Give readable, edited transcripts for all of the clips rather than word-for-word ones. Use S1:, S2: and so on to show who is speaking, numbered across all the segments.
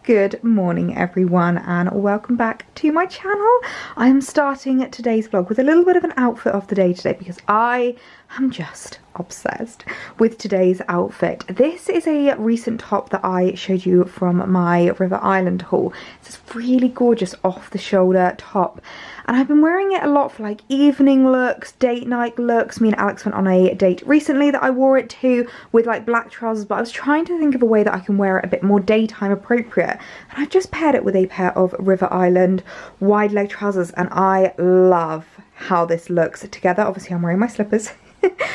S1: Good morning everyone and welcome back to my channel. I'm starting today's vlog with a little bit of an outfit of the day today because I am just obsessed with today's outfit. This is a recent top that I showed you from my River Island haul. It's this really gorgeous off the shoulder top and I've been wearing it a lot for like evening looks, date night looks. Me and Alex went on a date recently that I wore it to with like black trousers, but I was trying to think of a way that I can wear it a bit more daytime appropriate, and I've just paired it with a pair of River Island wide leg trousers and I love how this looks together. Obviously I'm wearing my slippers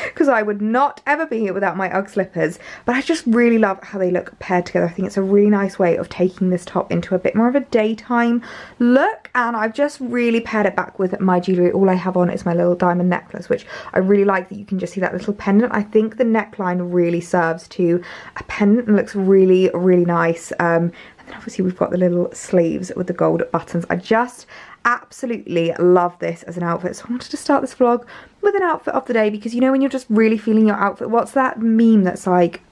S1: because I would not ever be here without my UGG slippers, but I just really love how they look paired together. I think it's a really nice way of taking this top into a bit more of a daytime look, and I've just really paired it back with my jewellery. All I have on is my little diamond necklace, which I really like that you can just see that little pendant. I think the neckline really serves to a pendant and looks really, really nice. And then obviously we've got the little sleeves with the gold buttons. I just absolutely love this as an outfit, so I wanted to start this vlog with an outfit of the day because, you know, when you're just really feeling your outfit, what's that meme that's like,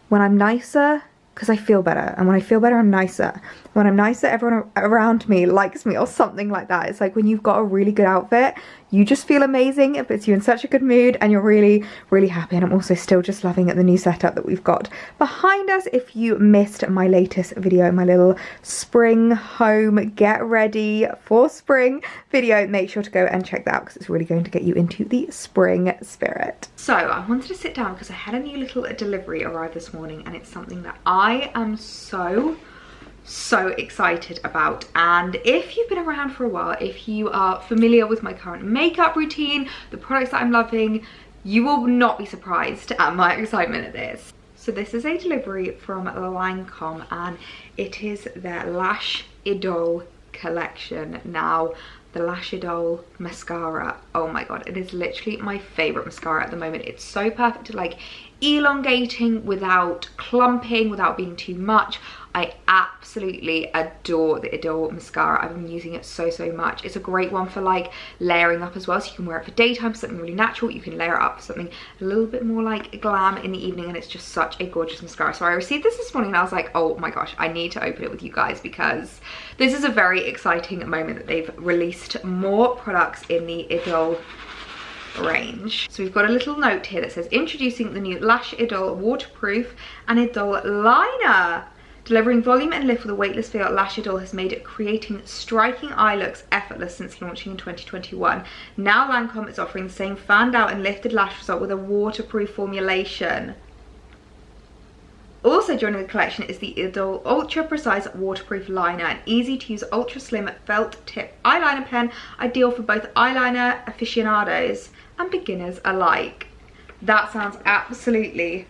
S1: when I'm nicer because I feel better, and when I feel better I'm nicer, when I'm nicer everyone around me likes me, or something like that. It's like when you've got a really good outfit you just feel amazing, it puts you in such a good mood and you're really, really happy. And I'm also still just loving the new setup that we've got behind us. If you missed my latest video, my little spring home get ready for spring video, make sure to go and check that out because it's really going to get you into the spring spirit. So I wanted to sit down because I had a new little delivery arrive this morning and it's something that I am so excited about. And if you've been around for a while, if you are familiar with my current makeup routine, the products that I'm loving, you will not be surprised at my excitement at this. So this is a delivery from Lancome and it is their Lash Idole collection. Now the Lash Idole mascara, oh my god, it is literally my favorite mascara at the moment. It's so perfect to like elongating without clumping, without being too much. I absolutely adore the Idole mascara. I've been using it so much. It's a great one for like layering up as well, so you can wear it for daytime for something really natural. You can layer it up for something a little bit more like glam in the evening, and it's just such a gorgeous mascara. So I received this morning and I was like, oh my gosh, I need to open it with you guys because this is a very exciting moment that they've released more products in the Idole range. So we've got a little note here that says, introducing the new Lash Idole waterproof and Idole liner. Delivering volume and lift with a weightless feel, Lash Idole has made creating striking eye looks effortless since launching in 2021. Now Lancome is offering the same fanned out and lifted lash result with a waterproof formulation. Also joining the collection is the Idole Ultra Precise Waterproof Liner, an easy to use ultra slim felt tip eyeliner pen, ideal for both eyeliner aficionados and beginners alike. That sounds absolutely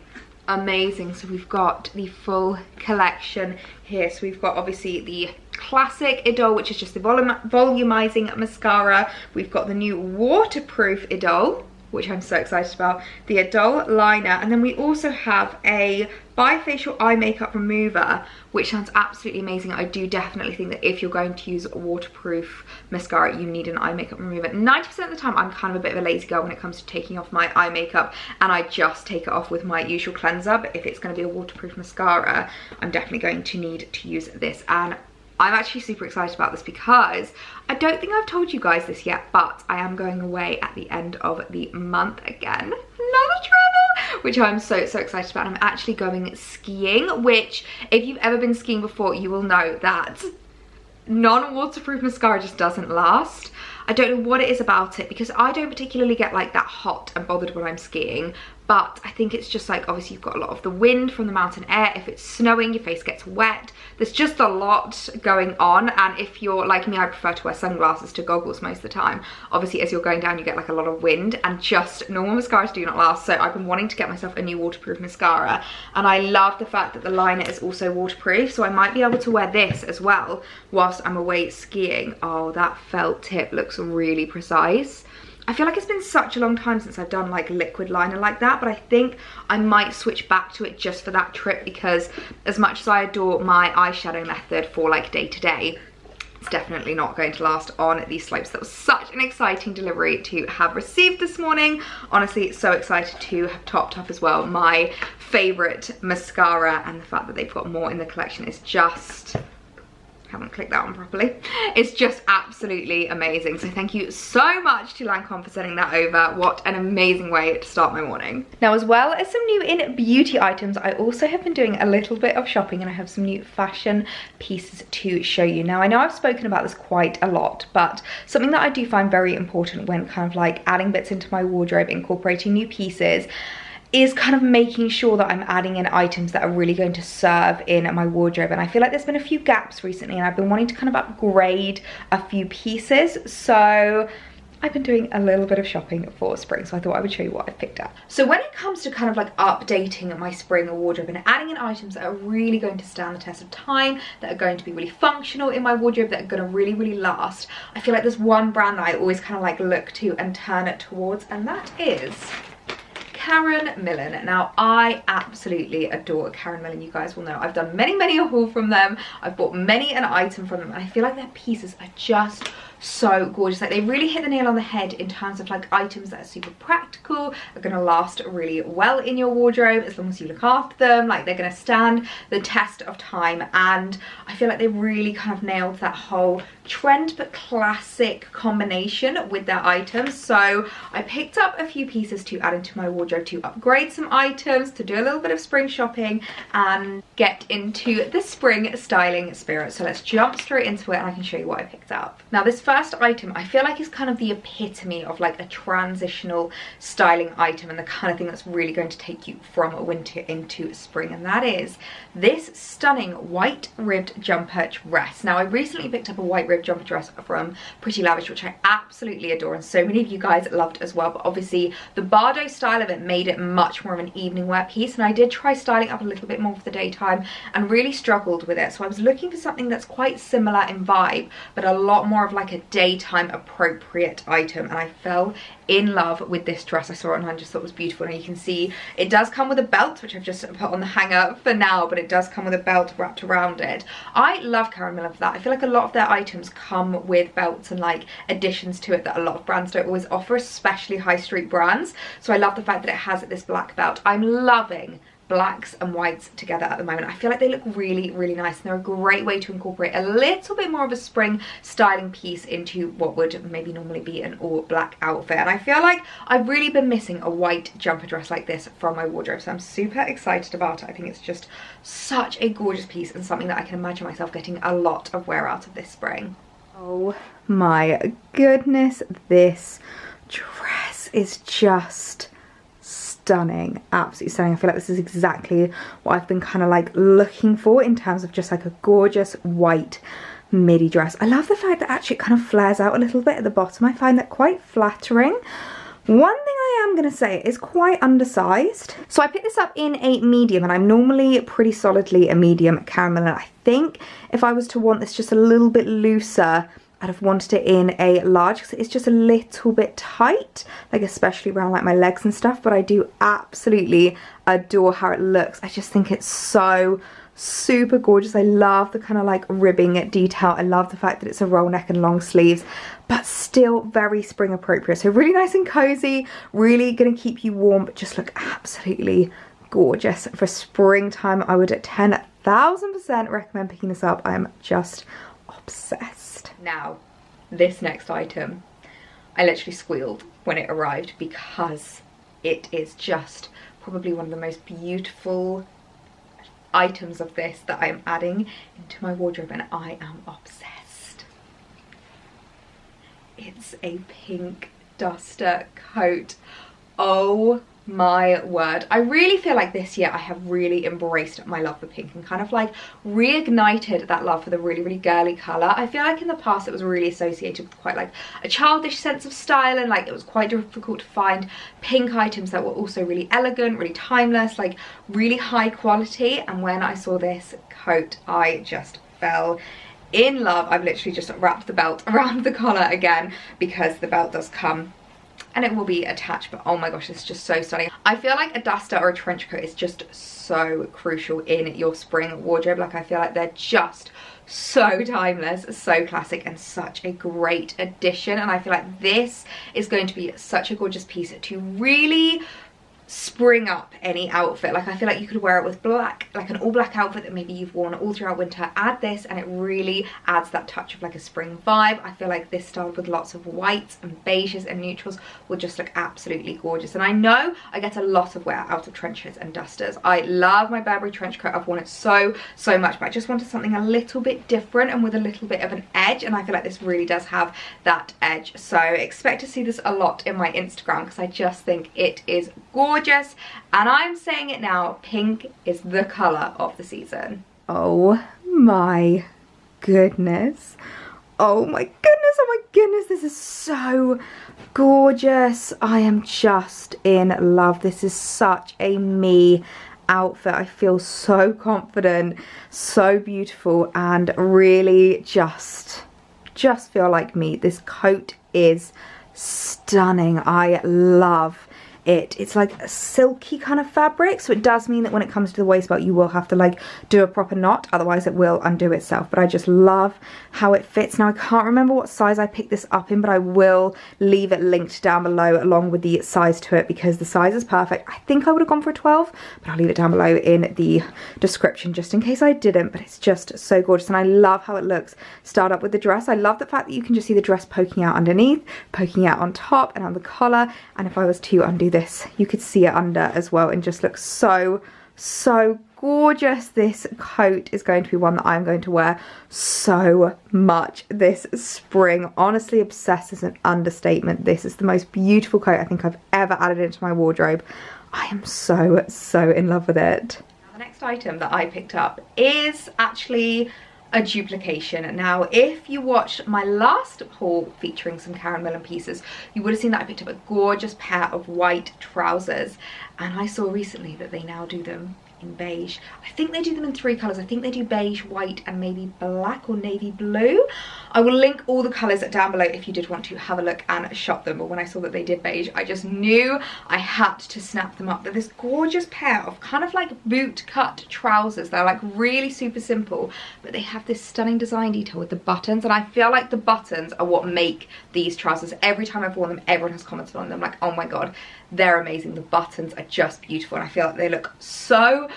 S1: amazing. So we've got the full collection here. So we've got obviously the classic Idole, which is just the volumizing mascara. We've got the new waterproof Idole, which I'm so excited about, the Idole liner, and then we also have a bifacial eye makeup remover, which sounds absolutely amazing. I do definitely think that if you're going to use a waterproof mascara, you need an eye makeup remover. 90% of the time I'm kind of a bit of a lazy girl when it comes to taking off my eye makeup, and I just take it off with my usual cleanser. But if it's going to be a waterproof mascara, I'm definitely going to need to use this, and I'm actually super excited about this because I don't think I've told you guys this yet, but I am going away at the end of the month again. Another travel, which I'm so excited about. I'm actually going skiing, which if you've ever been skiing before, you will know that non-waterproof mascara just doesn't last. I don't know what it is about it because I don't particularly get like that hot and bothered when I'm skiing, but I think it's just like, obviously you've got a lot of the wind from the mountain air. If it's snowing, your face gets wet. There's just a lot going on, and if you're like me, I prefer to wear sunglasses to goggles most of the time. Obviously as you're going down you get like a lot of wind, and just normal mascaras do not last. So I've been wanting to get myself a new waterproof mascara, and I love the fact that the liner is also waterproof, so I might be able to wear this as well whilst I'm away skiing. Oh, that felt tip looks really precise. I feel like it's been such a long time since I've done like liquid liner like that, but I think I might switch back to it just for that trip because as much as I adore my eyeshadow method for like day to day, It's definitely not going to last on these slopes. That was such an exciting delivery to have received this morning. Honestly, so excited to have topped up as well my favorite mascara, and the fact that they've got more in the collection is just, haven't clicked that one properly, it's just absolutely amazing. So thank you so much to Lancome for sending that over. What an amazing way to start my morning. Now, as well as some new in beauty items, I also have been doing a little bit of shopping, and I have some new fashion pieces to show you. Now, I know I've spoken about this quite a lot, but something that I do find very important when kind of like adding bits into my wardrobe, incorporating new pieces, is kind of making sure that I'm adding in items that are really going to serve in my wardrobe. And I feel like there's been a few gaps recently, and I've been wanting to kind of upgrade a few pieces. So I've been doing a little bit of shopping for spring, so I thought I would show you what I picked up. So when it comes to kind of like updating my spring wardrobe and adding in items that are really going to stand the test of time, that are going to be really functional in my wardrobe, that are going to really last, I feel like there's one brand that I always kind of like look to and turn it towards, and that is karenmillen. Now, I absolutely adore karenmillen. You guys will know I've done many a haul from them. I've bought many an item from them, and I feel like their pieces are just so gorgeous. Like, they really hit the nail on the head in terms of like items that are super practical, are going to last really well in your wardrobe as long as you look after them. Like, they're going to stand the test of time, and I feel like they really kind of nailed that whole trend but classic combination with their items. So I picked up a few pieces to add into my wardrobe to upgrade some items, to do a little bit of spring shopping and get into the spring styling spirit. So let's jump straight into it, and I can show you what I picked up. Now, this first item I feel like is kind of the epitome of like a transitional styling item, and the kind of thing that's really going to take you from winter into spring, and that is this stunning white ribbed jumper dress. Now, I recently picked up a white ribbed jumper dress from Pretty Lavish, which I absolutely adore, and so many of you guys loved as well, but obviously the Bardo style of it made it much more of an evening wear piece, and I did try styling up a little bit more for the daytime and really struggled with it. So I was looking for something that's quite similar in vibe, but a lot more of like a daytime appropriate item, and I fell in love with this dress. I saw it online, just thought it was beautiful, and you can see it does come with a belt, which I've just put on the hanger for now, but it does come with a belt wrapped around it. I love karenmillen for that. I feel like a lot of their items come with belts and like additions to it that a lot of brands don't always offer, especially high street brands. So I love the fact that it has this black belt. I'm loving blacks and whites together at the moment. I feel like they look really nice, and they're a great way to incorporate a little bit more of a spring styling piece into what would maybe normally be an all black outfit. And I feel like I've really been missing a white jumper dress like this from my wardrobe, so I'm super excited about it. I think it's just such a gorgeous piece, and something that I can imagine myself getting a lot of wear out of this spring. Oh my goodness, this dress is just stunning, absolutely stunning. I feel like this is exactly what I've been kind of like looking for in terms of just like a gorgeous white midi dress. I love the fact that actually it kind of flares out a little bit at the bottom. I find that quite flattering. One thing I am going to say is quite undersized. So I picked this up in a medium, and I'm normally pretty solidly a medium karenmillen. I think if I was to want this just a little bit looser, I'd have wanted it in a large, because it's just a little bit tight, like especially around like my legs and stuff, but I do absolutely adore how it looks. I just think it's so super gorgeous. I love the kind of like ribbing detail. I love the fact that it's a roll neck and long sleeves, but still very spring appropriate. So really nice and cozy, really gonna keep you warm, but just look absolutely gorgeous for springtime. I would 10,000% recommend picking this up. I am just obsessed. Now, this next item, I literally squealed when it arrived, because it is just probably one of the most beautiful items of this that I am adding into my wardrobe, and I am obsessed. It's a pink duster coat. Oh my word. I really feel like this year I have really embraced my love for pink and kind of like reignited that love for the really girly colour. I feel like in the past it was really associated with quite like a childish sense of style, and like it was quite difficult to find pink items that were also really elegant, really timeless, like really high quality. And when I saw this coat, I just fell in love. I've literally just wrapped the belt around the collar again, because the belt does come and it will be attached, but oh my gosh, it's just so stunning. I feel like a duster or a trench coat is just so crucial in your spring wardrobe. Like, I feel like they're just so timeless, so classic, and such a great addition. And I feel like this is going to be such a gorgeous piece to really spring up any outfit. Like, I feel like you could wear it with black, like an all black outfit that maybe you've worn all throughout winter. Add this and it really adds that touch of like a spring vibe. I feel like this style with lots of whites and beiges and neutrals will just look absolutely gorgeous. And I know I get a lot of wear out of trenches and dusters. I love my Burberry trench coat. I've worn it so much, but I just wanted something a little bit different and with a little bit of an edge, and I feel like this really does have that edge. So expect to see this a lot in my Instagram because I just think it is gorgeous. And I'm saying it now, pink is the colour of the season. Oh my goodness. Oh my goodness, this is so gorgeous. I am just in love. This is such a me outfit. I feel so confident, so beautiful, and really just feel like me. This coat is stunning. I love it. It's like a silky kind of fabric, so it does mean that when it comes to the waist belt you will have to like do a proper knot, otherwise it will undo itself. But I just love how it fits. Now I can't remember what size I picked this up in, but I will leave it linked down below along with the size to it because the size is perfect. I think I would have gone for a 12, but I'll leave it down below in the description just in case I didn't. But it's just so gorgeous and I love how it looks styled up with the dress. I love the fact that you can just see the dress poking out underneath, poking out on top and on the collar, and if I was to undo this you could see it under as well and just looks so gorgeous. This coat is going to be one that I'm going to wear so much this spring. Honestly, obsessed is an understatement. This is the most beautiful coat I think I've ever added into my wardrobe. I am so in love with it. Now, the next item that I picked up is actually a duplication. Now, if you watched my last haul featuring some Karen Millen pieces, you would have seen that I picked up a gorgeous pair of white trousers, and I saw recently that they now do them in beige. I think they do them in 3 colours. I think they do beige, white, and maybe black or navy blue. I will link all the colours down below if you did want to have a look and shop them. But when I saw that they did beige, I just knew I had to snap them up. They're this gorgeous pair of kind of like boot cut trousers. They're like really super simple, but they have this stunning design detail with the buttons, and I feel like the buttons are what make these trousers. Every time I've worn them, everyone has commented on them like, oh my god, they're amazing. The buttons are just beautiful and I feel like they look so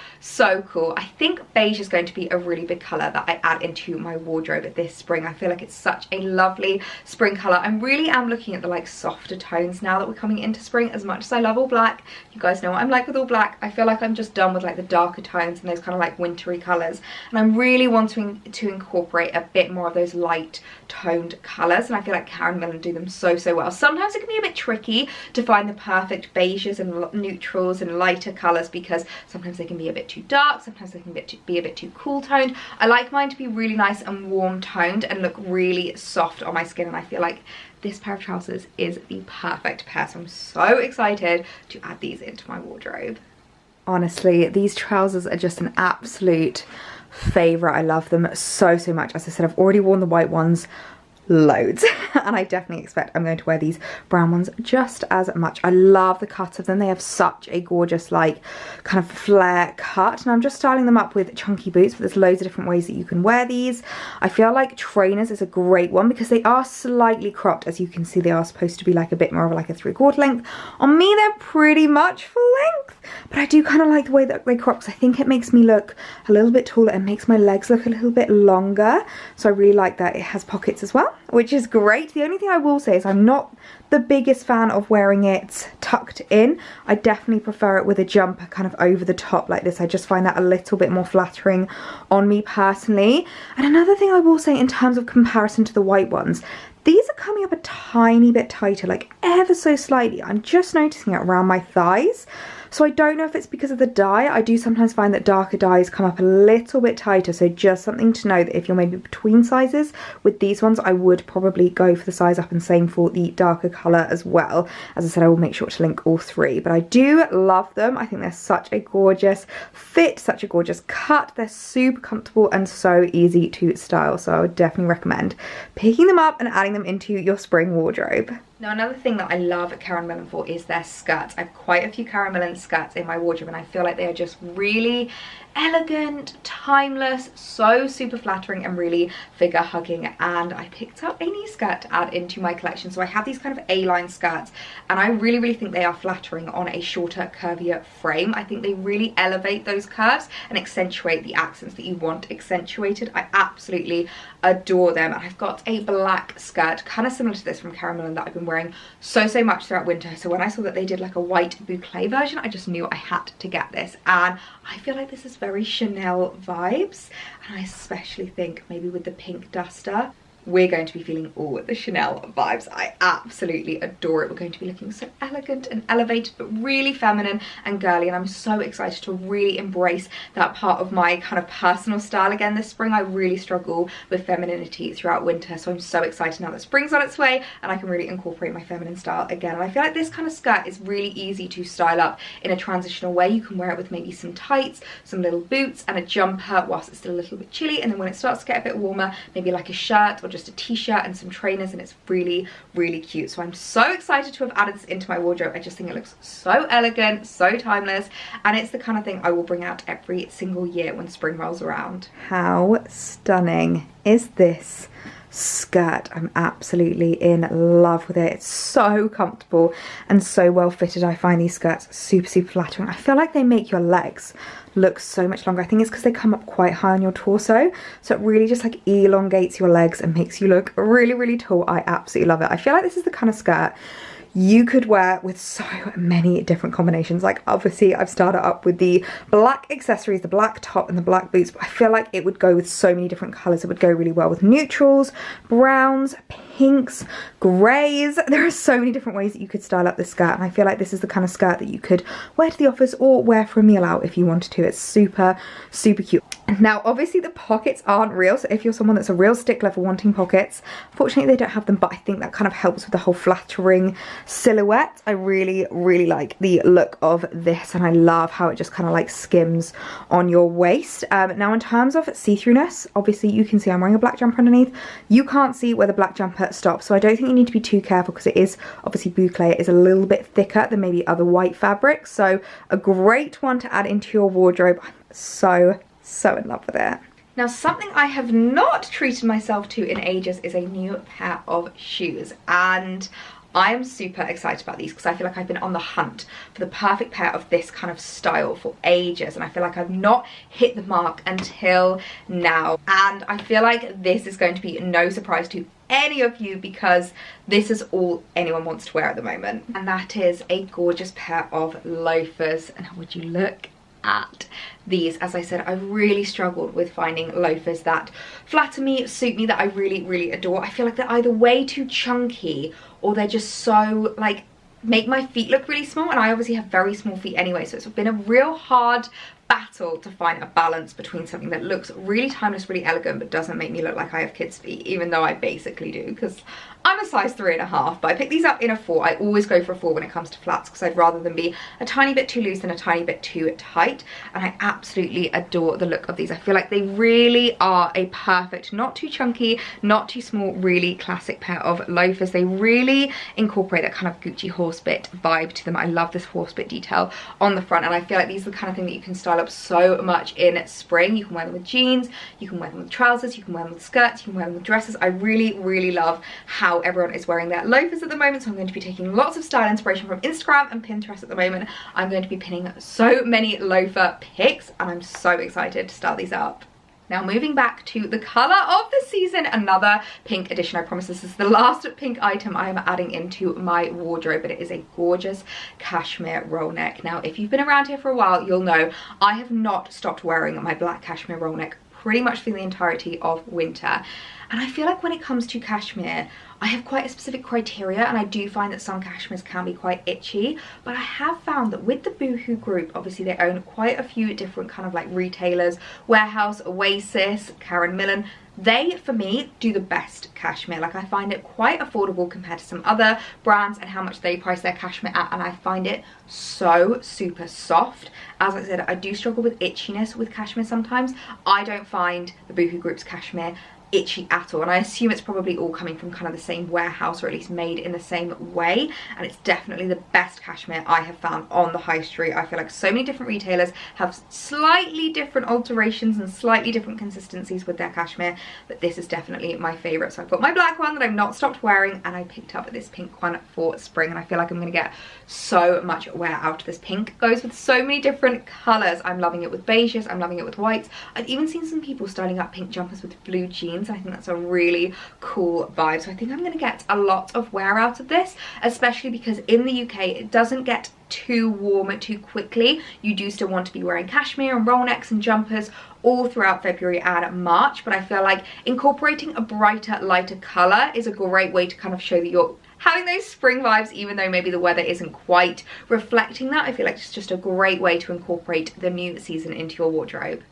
S1: cool. I think beige is going to be a really big colour that I add into my wardrobe this spring. I feel like it's such a lovely spring colour. I really am looking at the like softer tones now that we're coming into spring. As much as I love all black, you guys know what I'm like with all black, I feel like I'm just done with like the darker tones and those kind of like wintry colours, and I'm really wanting to incorporate a bit more of those light toned colours, and I feel like Karen Millen do them so well. Sometimes it can be a bit tricky to find the perfect beiges and neutrals and lighter colours because sometimes they can be a bit too dark, sometimes they can be a bit too cool toned. I like mine to be really nice and warm toned and look really soft on my skin, and I feel like this pair of trousers is the perfect pair, so I'm so excited to add these into my wardrobe. Honestly, these trousers are just an absolute favourite. I love them so much. As I said, I've already worn the white ones loads and I definitely expect I'm going to wear these brown ones just as much. I love the cut of them. They have such a gorgeous like kind of flare cut, and I'm just styling them up with chunky boots, but there's loads of different ways that you can wear these. I feel like trainers is a great one because they are slightly cropped. As you can see, they are supposed to be like a bit more of like a 3/4 length. On me they're pretty much full length, but I do kind of like the way that they crop because I think it makes me look a little bit taller and makes my legs look a little bit longer, so I really like that. It has pockets as well, which is great. The only thing I will say is I'm not the biggest fan of wearing it tucked in. I definitely prefer it with a jumper kind of over the top like this. I just find that a little bit more flattering on me personally. And another thing I will say in terms of comparison to the white ones, these are coming up a tiny bit tighter, like ever so slightly. I'm just noticing it around my thighs. So I don't know if it's because of the dye. I do sometimes find that darker dyes come up a little bit tighter, so just something to know that if you're maybe between sizes with these ones, I would probably go for the size up, and same for the darker colour as well. As I said, I will make sure to link all 3, but I do love them. I think they're such a gorgeous fit, such a gorgeous cut. They're super comfortable and so easy to style, so I would definitely recommend picking them up and adding them into your spring wardrobe. Now, another thing that I love Karen Millen for is their skirts. I have quite a few Karen Millen skirts in my wardrobe and I feel like they are just really elegant, timeless, so super flattering and really figure hugging. And I picked up a knee skirt to add into my collection. So I have these kind of A-line skirts, and I really think they are flattering on a shorter, curvier frame. I think they really elevate those curves and accentuate the accents that you want accentuated. I absolutely adore them. And I've got a black skirt kind of similar to this from karenmillen that I've been wearing so much throughout winter. So when I saw that they did like a white boucle version, I just knew I had to get this. And I feel like this is very Chanel vibes, and I especially think maybe with the pink duster we're going to be feeling all the Chanel vibes. I absolutely adore it. We're going to be looking so elegant and elevated, but really feminine and girly, and I'm so excited to really embrace that part of my kind of personal style again this spring. I really struggle with femininity throughout winter, so I'm so excited now that spring's on its way and I can really incorporate my feminine style again. And I feel like this kind of skirt is really easy to style up in a transitional way. You can wear it with maybe some tights, some little boots and a jumper whilst it's still a little bit chilly, and then when it starts to get a bit warmer, maybe like a shirt or just a t-shirt and some trainers, and it's really cute. So I'm so excited to have added this into my wardrobe. I just think it looks so elegant, so timeless, and it's the kind of thing I will bring out every single year when spring rolls around. How stunning is this skirt? I'm absolutely in love with it. It's so comfortable and so well fitted. I find these skirts super flattering. I feel like they make your legs look so much longer. I think it's because they come up quite high on your torso, so it really just like elongates your legs and makes you look really tall. I absolutely love it. I feel like this is the kind of skirt you could wear with so many different combinations. Like obviously I've started up with the black accessories, the black top and the black boots, but I feel like it would go with so many different colors. It would go really well with neutrals, browns, pinks, greys. There are so many different ways that you could style up this skirt, and I feel like this is the kind of skirt that you could wear to the office or wear for a meal out if you wanted to. It's super cute. Now obviously the pockets aren't real, so if you're someone that's a real stickler for wanting pockets, unfortunately they don't have them, but I think that kind of helps with the whole flattering silhouette. I really like the look of this, and I love how it just kind of like skims on your waist. Now in terms of see-throughness, obviously you can see I'm wearing a black jumper underneath. You can't see where the black jumper stops, so I don't think you need to be too careful because it is obviously boucle. It is a little bit thicker than maybe other white fabrics, so a great one to add into your wardrobe. I'm so in love with it. Now something I have not treated myself to in ages is a new pair of shoes, and I am super excited about these because I feel like I've been on the hunt for the perfect pair of this kind of style for ages, and I feel like I've not hit the mark until now, and I feel like this is going to be no surprise to any of you because this is all anyone wants to wear at the moment, and that is a gorgeous pair of loafers. And would you look at these? As I said, I really struggled with finding loafers that flatter me, suit me, that I really adore. I feel like they're either way too chunky or they're just so like make my feet look really small, and I obviously have very small feet anyway, so it's been a real hard battle to find a balance between something that looks really timeless, really elegant, but doesn't make me look like I have kids' feet, even though I basically do because I'm a size 3.5, but I picked these up in a 4. I always go for a 4 when it comes to flats because I'd rather them be a tiny bit too loose than a tiny bit too tight, and I absolutely adore the look of these. I feel like they really are a perfect, not too chunky, not too small, really classic pair of loafers. They really incorporate that kind of Gucci horsebit vibe to them. I love this horsebit detail on the front, and I feel like these are the kind of thing that you can style up so much in spring. You can wear them with jeans, you can wear them with trousers, you can wear them with skirts, you can wear them with dresses. I really love how everyone is wearing their loafers at the moment, so I'm going to be taking lots of style inspiration from Instagram and Pinterest at the moment. I'm going to be pinning so many loafer pics, and I'm so excited to start these up. Now moving back to the colour of the season, another pink edition. I promise this is the last pink item I am adding into my wardrobe, but it is a gorgeous cashmere roll neck. Now if you've been around here for a while, you'll know I have not stopped wearing my black cashmere roll neck pretty much for the entirety of winter. And I feel like when it comes to cashmere, I have quite a specific criteria, and I do find that some cashmeres can be quite itchy, but I have found that with the Boohoo group, obviously they own quite a few different kind of like retailers, Warehouse, Oasis, Karenmillen. They, for me, do the best cashmere. Like I find it quite affordable compared to some other brands and how much they price their cashmere at, and I find it so super soft. As I said, I do struggle with itchiness with cashmere sometimes. I don't find the Boohoo group's cashmere itchy at all, and I assume it's probably all coming from kind of the same warehouse, or at least made in the same way, and it's definitely the best cashmere I have found on the high street. I feel like so many different retailers have slightly different alterations and slightly different consistencies with their cashmere, but this is definitely my favorite. So I've got my black one that I've not stopped wearing, and I picked up this pink one for spring, and I feel like I'm gonna get so much wear out of this pink. It goes with so many different colors. I'm loving it with beiges, I'm loving it with whites. I've even seen some people styling up pink jumpers with blue jeans, and I think that's a really cool vibe. So I think I'm gonna get a lot of wear out of this, especially because in the UK it doesn't get too warm too quickly. You do still want to be wearing cashmere and roll necks and jumpers all throughout February and March, but I feel like incorporating a brighter, lighter color is a great way to kind of show that you're having those spring vibes, even though maybe the weather isn't quite reflecting that. I feel like it's just a great way to incorporate the new season into your wardrobe.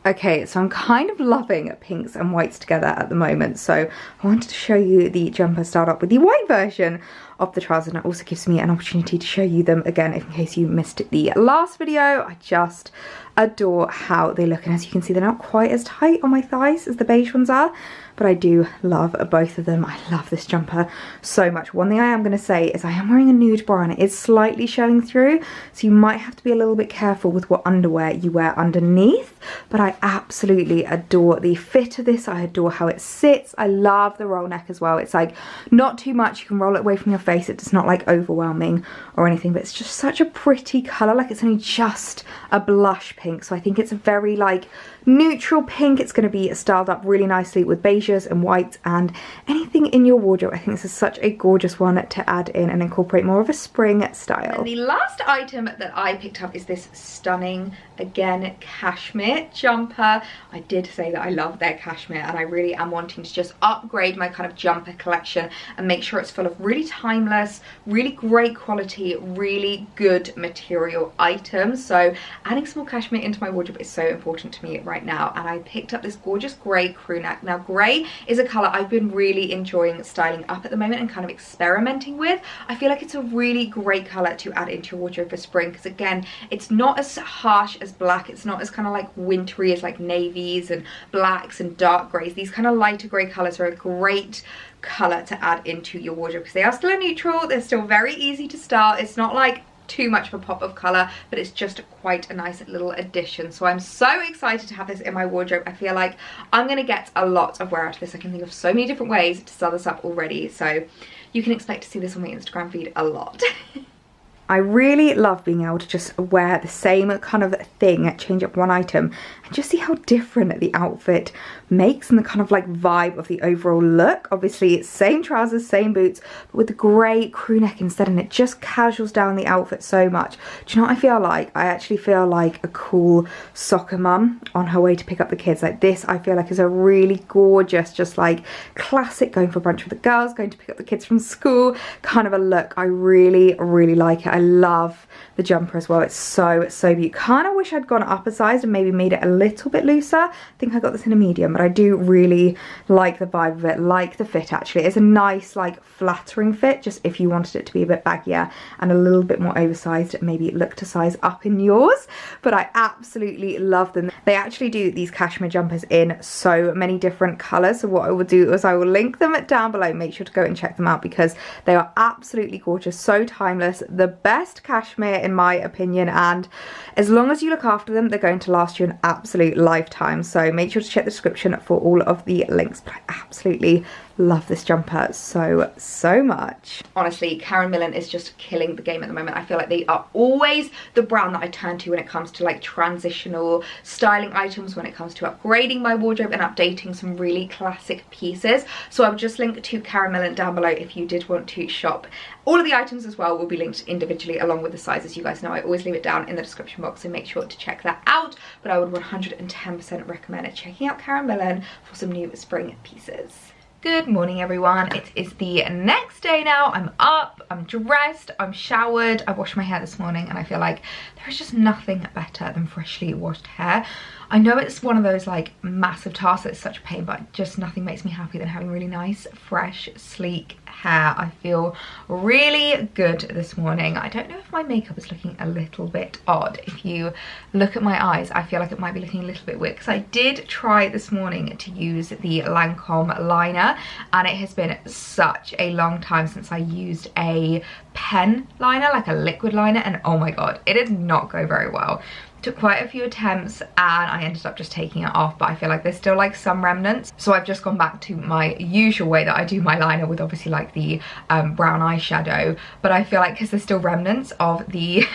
S1: Okay, so I'm kind of loving pinks and whites together at the moment, so I wanted to show you the jumper styled up with the white version of the trousers, and it also gives me an opportunity to show you them again in case you missed the last video. I just adore how they look, and as you can see, they're not quite as tight on my thighs as the beige ones are, but I do love both of them. I love this jumper so much. One thing I am going to say is I am wearing a nude bra, and it is slightly showing through, so you might have to be a little bit careful with what underwear you wear underneath, but I absolutely adore the fit of this. I adore how it sits. I love the roll neck as well. It's like not too much, you can roll it away from your face. It's not like overwhelming or anything, but it's just such a pretty color. Like, it's only just a blush pink, so I think it's a very like neutral pink. It's going to be styled up really nicely with beiges and whites and anything in your wardrobe. I think this is such a gorgeous one to add in and incorporate more of a spring style. And the last item that I picked up is this stunning, again, cashmere jumper. I did say that I love their cashmere, and I really am wanting to just upgrade my kind of jumper collection and make sure it's full of really timeless, really great quality, really good material items. So adding some more cashmere into my wardrobe is so important to me right now, and I picked up this gorgeous grey crew neck. Now, grey is a colour I've been really enjoying styling up at the moment and kind of experimenting with. I feel like it's a really great colour to add into your wardrobe for spring, because again, it's not as harsh as black, it's not as kind of like wintry as like navies and blacks and dark greys. These kind of lighter grey colours are a great colour to add into your wardrobe because they are still a neutral, they're still very easy to style. It's not like too much of a pop of colour, but it's just quite a nice little addition. So I'm so excited to have this in my wardrobe. I feel like I'm going to get a lot of wear out of this. I can think of so many different ways to style this up already, so you can expect to see this on my Instagram feed a lot. I really love being able to just wear the same kind of thing, change up one item, and just see how different the outfit makes and the kind of like vibe of the overall look. Obviously it's same trousers, same boots, but with the grey crew neck instead, and it just casuals down the outfit so much. Do you know what I feel like? I actually feel like a cool soccer mum on her way to pick up the kids. Like, this I feel like is a really gorgeous, just like classic going for brunch with the girls, going to pick up the kids from school kind of a look. I really, really like it. I love the jumper as well. It's so beautiful. Kind of wish I'd gone up a size and maybe made it a little bit looser. I think I got this in a medium, but I do really like the vibe of it, like the fit actually. It's a nice like flattering fit, just if you wanted it to be a bit baggier and a little bit more oversized, maybe look to size up in yours. But I absolutely love them. They actually do these cashmere jumpers in so many different colours, so what I will do is I will link them down below. Make sure to go and check them out because they are absolutely gorgeous, so timeless, the best cashmere in my opinion, and as long as you look after them, they're going to last you an absolute lifetime. So make sure to check the description for all of the links. But I absolutely love this jumper so much. Honestly, Karen Millen is just killing the game at the moment. I feel like they are always the brand that I turn to when it comes to like transitional styling items, when it comes to upgrading my wardrobe and updating some really classic pieces. So I'll just link to Karen Millen down below if you did want to shop. All of the items as well will be linked individually along with the sizes. You guys know I always leave it down in the description box, so make sure to check that out. But I would 110% recommend checking out Karen Millen for some new spring pieces. Good morning everyone. It is the next day now. I'm up, I'm dressed, I'm showered. I washed my hair this morning and I feel like there is just nothing better than freshly washed hair. I know it's one of those like massive tasks, it's such a pain, but just nothing makes me happy than having really nice, fresh, sleek hair. I feel really good this morning. I don't know if my makeup is looking a little bit odd. If you look at my eyes, I feel like it might be looking a little bit weird because I did try this morning to use the Lancome liner and it has been such a long time since I used a pen liner, like a liquid liner, and oh my god, it did not go very well. Took quite a few attempts and I ended up just taking it off, but I feel like there's still like some remnants, so I've just gone back to my usual way that I do my liner with obviously like the brown eyeshadow, but I feel like because there's still remnants of the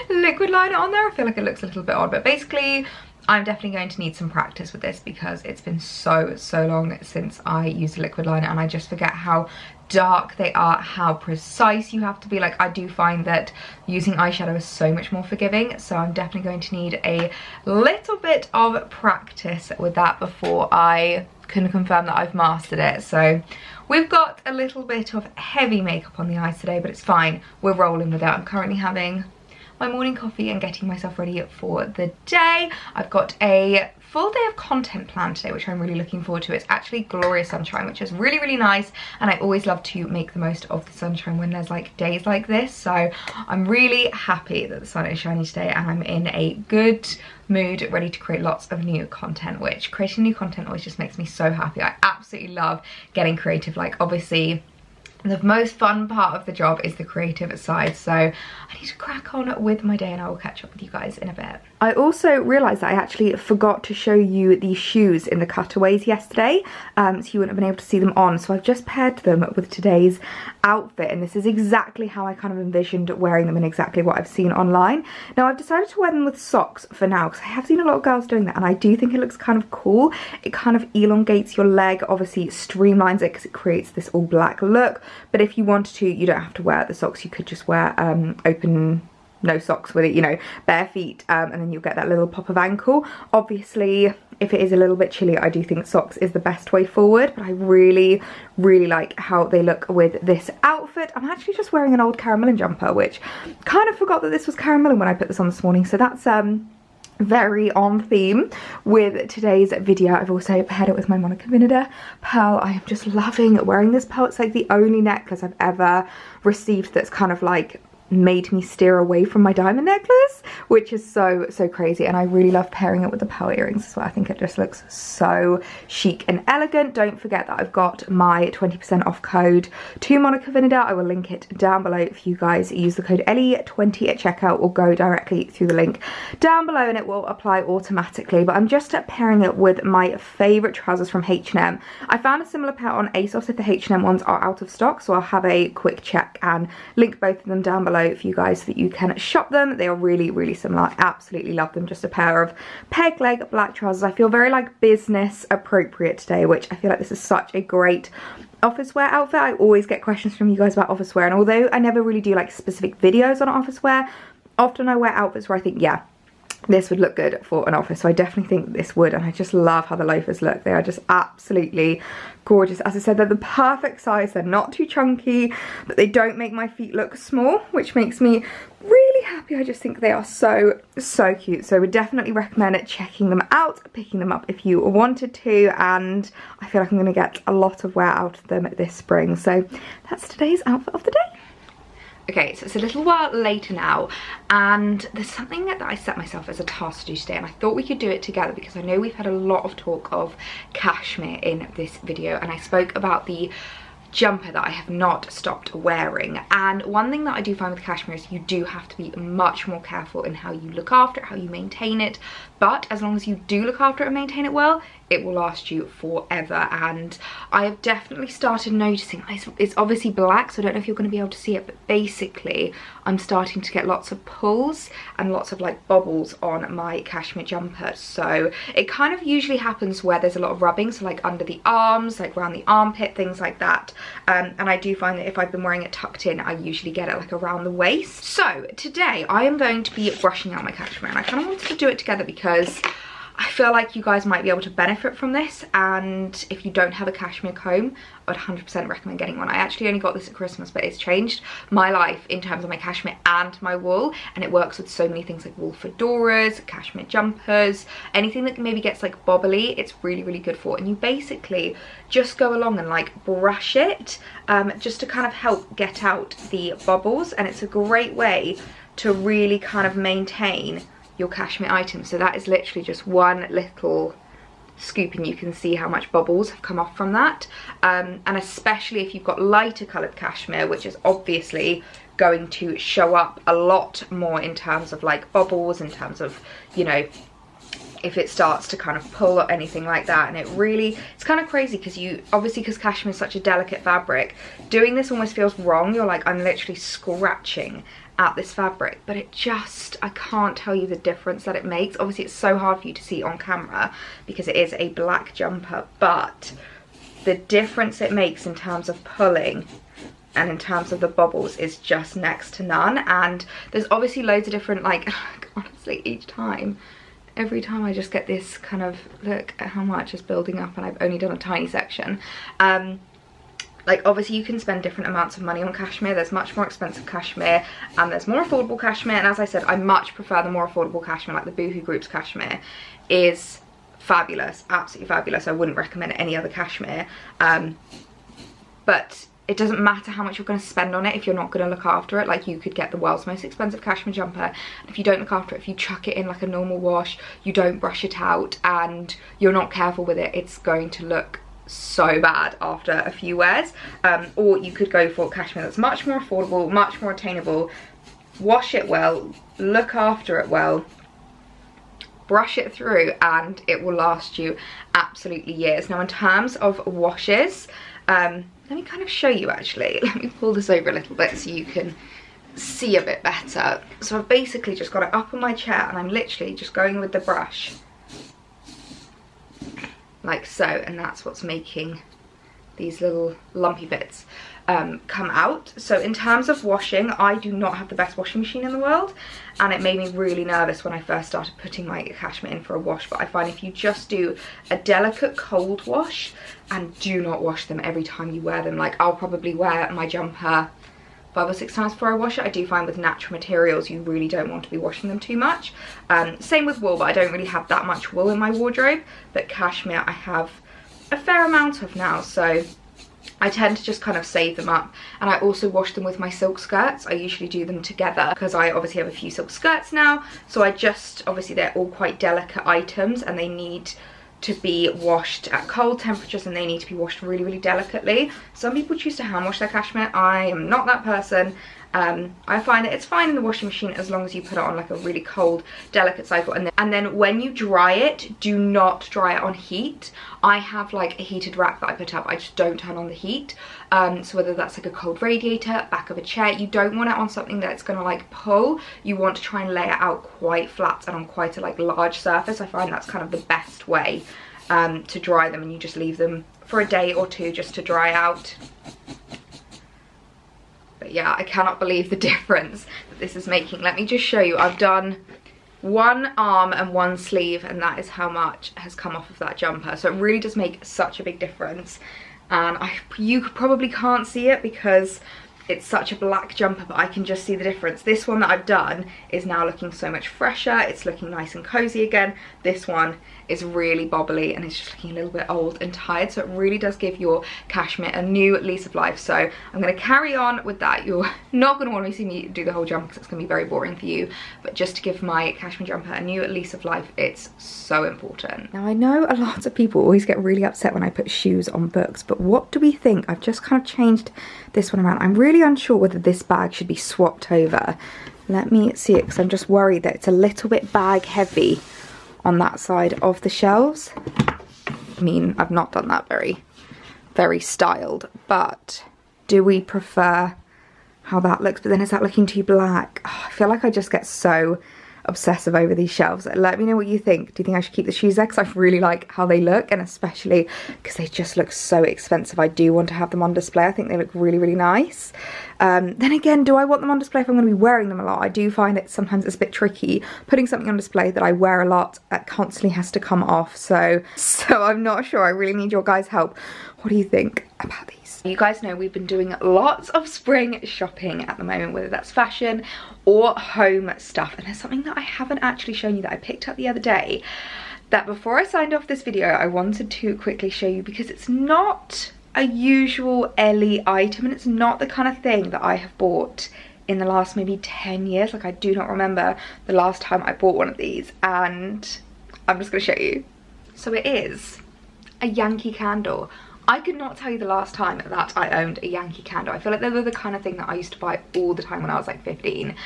S1: liquid liner on there, I feel like it looks a little bit odd. But basically I'm definitely going to need some practice with this because it's been so long since I used a liquid liner and I just forget how dark they are, how precise you have to be. Like I do find that using eyeshadow is so much more forgiving, so I'm definitely going to need a little bit of practice with that before I can confirm that I've mastered it. So we've got a little bit of heavy makeup on the eyes today, but it's fine, we're rolling with it. I'm currently having my morning coffee and getting myself ready for the day. I've got a full day of content planned today, which I'm really looking forward to. It's actually glorious sunshine, which is really nice, and I always love to make the most of the sunshine when there's like days like this. So I'm really happy that the sun is shining today and I'm in a good mood, ready to create lots of new content, which creating new content always just makes me so happy. I absolutely love getting creative. Like obviously the most fun part of the job is the creative side, so I need to crack on with my day and I will catch up with you guys in a bit. I also realised that I actually forgot to show you the shoes in the cutaways yesterday, so you wouldn't have been able to see them on, so I've just paired them with today's outfit and this is exactly how I kind of envisioned wearing them and exactly what I've seen online. Now I've decided to wear them with socks for now because I have seen a lot of girls doing that and I do think it looks kind of cool. It kind of elongates your leg, obviously streamlines it because it creates this all black look, but if you wanted to, you don't have to wear the socks. You could just wear open, no socks with it, you know, bare feet, and then you'll get that little pop of ankle. Obviously, if it is a little bit chilly, I do think socks is the best way forward, but I really like how they look with this outfit. I'm actually just wearing an old Karen Millen jumper, which kind of forgot that this was Karen Millen when I put this on this morning, so that's very on theme with today's video. I've also paired it with my Monica Vinader pearl. I am just loving wearing this pearl. It's like the only necklace I've ever received that's kind of like made me steer away from my diamond necklace, which is so crazy, and I really love pairing it with the pearl earrings as well. I think it just looks so chic and elegant. Don't forget that I've got my 20% off code to Monica Vinader. I will link it down below if you guys use the code ELLIE20 at checkout or go directly through the link down below and it will apply automatically. But I'm just pairing it with my favourite trousers from H&M. I found a similar pair on ASOS if the H&M ones are out of stock, so I'll have a quick check and link both of them down below for you guys so that you can shop them. They are really similar. I absolutely love them. Just a pair of peg leg black trousers. I feel very like business appropriate today, which I feel like this is such a great office wear outfit. I always get questions from you guys about office wear, and although I never really do like specific videos on office wear, often I wear outfits where I think, yeah, this would look good for an office, so I definitely think this would, and I just love how the loafers look. They are just absolutely gorgeous. As I said, they're the perfect size. They're not too chunky, but they don't make my feet look small, which makes me really happy. I just think they are so cute, so I would definitely recommend checking them out, picking them up if you wanted to, and I feel like I'm going to get a lot of wear out of them this spring. So that's today's outfit of the day. Okay, so it's a little while later now and there's something that I set myself as a task to do today, and I thought we could do it together because I know we've had a lot of talk of cashmere in this video, and I spoke about the jumper that I have not stopped wearing. And one thing that I do find with cashmere is you do have to be much more careful in how you look after it, how you maintain it, but as long as you do look after it and maintain it well, it will last you forever. And I have definitely started noticing, it's obviously black, so I don't know if you're going to be able to see it, but basically I'm starting to get lots of pulls and lots of like bobbles on my cashmere jumper. So it kind of usually happens where there's a lot of rubbing, so like under the arms, like around the armpit, things like that. And I do find that if I've been wearing it tucked in, I usually get it like around the waist. So today I am going to be brushing out my cashmere, and I kind of wanted to do it together because I feel like you guys might be able to benefit from this, and if you don't have a cashmere comb, I would 100% recommend getting one. I actually only got this at Christmas, but it's changed my life in terms of my cashmere and my wool, and it works with so many things like wool fedoras, cashmere jumpers, anything that maybe gets like bobbly, it's really, really good for. And you basically just go along and like brush it just to kind of help get out the bubbles, and it's a great way to really kind of maintain your cashmere items. So that is literally just one little scoop, and you can see how much bubbles have come off from that, and especially if you've got lighter coloured cashmere, which is obviously going to show up a lot more in terms of like bubbles, in terms of, you know, if it starts to kind of pull or anything like that. And it really, it's kind of crazy because you obviously, because cashmere is such a delicate fabric, doing this almost feels wrong. You're like, I'm literally scratching at this fabric, but it just, I can't tell you the difference that it makes. Obviously it's so hard for you to see on camera because it is a black jumper, but the difference it makes in terms of pulling and in terms of the bubbles is just next to none. And there's obviously loads of different, like, honestly, every time I just get this kind of, look at how much is building up, and I've only done a tiny section. Like, obviously you can spend different amounts of money on cashmere. There's much more expensive cashmere and there's more affordable cashmere, and as I said, I much prefer the more affordable cashmere. Like the Boohoo Group's cashmere is fabulous, absolutely fabulous. I wouldn't recommend any other cashmere, but it doesn't matter how much you're going to spend on it if you're not going to look after it. Like, you could get the world's most expensive cashmere jumper, and if you don't look after it, if you chuck it in like a normal wash, you don't brush it out, and you're not careful with it, it's going to look so bad after a few wears. Or you could go for cashmere that's much more affordable, much more attainable, wash it well, look after it well, brush it through, and it will last you absolutely years. Now in terms of washes, let me kind of show you actually. Let me pull this over a little bit so you can see a bit better. So I've basically just got it up on my chair, and I'm literally just going with the brush like so, and that's what's making these little lumpy bits come out. So in terms of washing, I do not have the best washing machine in the world, and it made me really nervous when I first started putting my cashmere in for a wash. But I find if you just do a delicate cold wash, and do not wash them every time you wear them, like I'll probably wear my jumper 5 or 6 times before I wash it. I do find with natural materials you really don't want to be washing them too much. Same with wool, but I don't really have that much wool in my wardrobe, but cashmere I have a fair amount of now, so I tend to just kind of save them up. And I also wash them with my silk skirts. I usually do them together because I obviously have a few silk skirts now, so I just, obviously they're all quite delicate items and they need to be washed at cold temperatures, and they need to be washed really, really delicately. Some people choose to hand wash their cashmere. I am not that person. I find that it's fine in the washing machine as long as you put it on like a really cold, delicate cycle, and then when you dry it, do not dry it on heat. I have like a heated rack that I put up. I just don't turn on the heat. So whether that's like a cold radiator, back of a chair, you don't want it on something that's gonna like pull. You want to try and lay it out quite flat and on quite a like large surface. I find that's kind of the best way to dry them, and you just leave them for a day or two just to dry out. But yeah, I cannot believe the difference that this is making. Let me just show you. I've done one arm and one sleeve, and that is how much has come off of that jumper. So it really does make such a big difference. And you probably can't see it because it's such a black jumper, but I can just see the difference. This one that I've done is now looking so much fresher. It's looking nice and cozy again. This one is really bobbly and it's just looking a little bit old and tired. So it really does give your cashmere a new lease of life. So I'm going to carry on with that. You're not going to want to see me do the whole jumper because it's going to be very boring for you. But just to give my cashmere jumper a new lease of life, it's so important. Now I know a lot of people always get really upset when I put shoes on books, but what do we think? I've just kind of changed this one around. I'm really unsure whether this bag should be swapped over. Let me see it, because I'm just worried that it's a little bit bag heavy on that side of the shelves. I mean, I've not done that very styled, but do we prefer how that looks? But then is that looking too black? Oh, I feel like I just get so obsessive over these shelves. Let me know what you think. Do you think I should keep the shoes there? Because I really like how they look, and especially because they just look so expensive. I do want to have them on display. I think they look really, really nice. Then again, do I want them on display if I'm going to be wearing them a lot? I do find it sometimes it's a bit tricky putting something on display that I wear a lot that constantly has to come off. So I'm not sure. I really need your guys' help. What do you think about these? You guys know we've been doing lots of spring shopping at the moment, whether that's fashion or home stuff. And there's something that I haven't actually shown you that I picked up the other day that before I signed off this video, I wanted to quickly show you, because it's not a usual Ellie item, and it's not the kind of thing that I have bought in the last maybe 10 years. Like, I do not remember the last time I bought one of these, and I'm just going to show you. So it is a Yankee candle. I could not tell you the last time that I owned a Yankee candle. I feel like they were the kind of thing that I used to buy all the time when I was like 15. And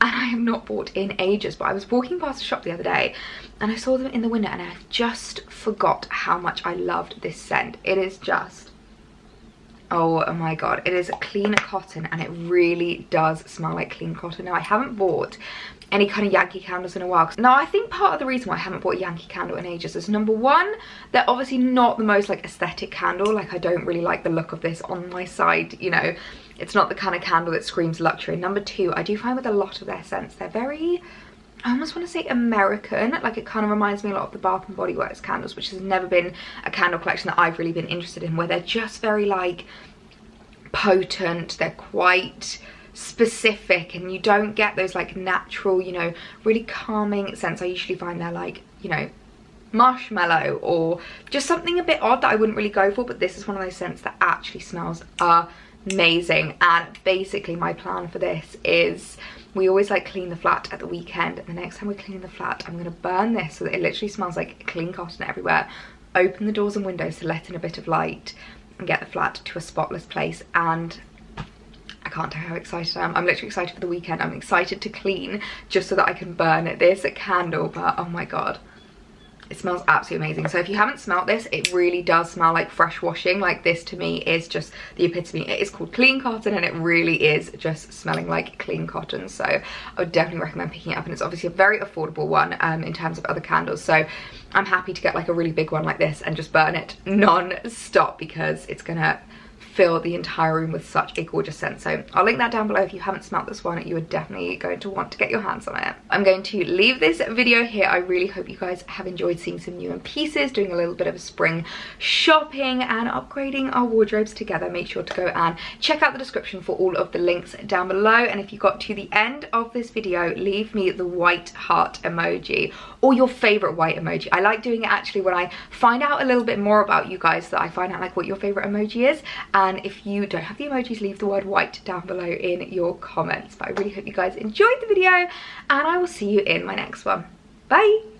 S1: I have not bought in ages, but I was walking past a shop the other day and I saw them in the window, and I just forgot how much I loved this scent. It is just, oh my god, it is clean cotton, and it really does smell like clean cotton. Now, I haven't bought any kind of Yankee candles in a while. Now, I think part of the reason why I haven't bought a Yankee candle in ages is, number one, they're obviously not the most like aesthetic candle. Like, I don't really like the look of this on my side, you know. It's not the kind of candle that screams luxury. Number two, I do find with a lot of their scents, they're very, I almost want to say American. Like, it kind of reminds me a lot of the Bath and Body Works candles, which has never been a candle collection that I've really been interested in, where they're just very like potent, they're quite specific, and you don't get those like natural, you know, really calming scents. I usually find they're like, you know, marshmallow or just something a bit odd that I wouldn't really go for, but this is one of those scents that actually smells amazing. And basically my plan for this is, we always like clean the flat at the weekend, and the next time we clean the flat, I'm going to burn this so that it literally smells like clean cotton everywhere. Open the doors and windows to let in a bit of light and get the flat to a spotless place. And I can't tell you how excited I am. I'm literally excited for the weekend. I'm excited to clean just so that I can burn this candle. But oh my god, it smells absolutely amazing. So if you haven't smelled this, it really does smell like fresh washing. Like, this to me is just the epitome. It is called clean cotton, and it really is just smelling like clean cotton. So I would definitely recommend picking it up, and it's obviously a very affordable one in terms of other candles. So I'm happy to get like a really big one like this and just burn it non-stop, because it's gonna fill the entire room with such a gorgeous scent. So I'll link that down below. If you haven't smelt this one, you are definitely going to want to get your hands on it. I'm going to leave this video here. I really hope you guys have enjoyed seeing some new and pieces, doing a little bit of spring shopping and upgrading our wardrobes together. Make sure to go and check out the description for all of the links down below. And if you got to the end of this video, leave me the white heart emoji or your favorite white emoji. I like doing it actually when I find out a little bit more about you guys, that I find out like what your favorite emoji is. And if you don't have the emojis, leave the word white down below in your comments. But I really hope you guys enjoyed the video, and I will see you in my next one. Bye!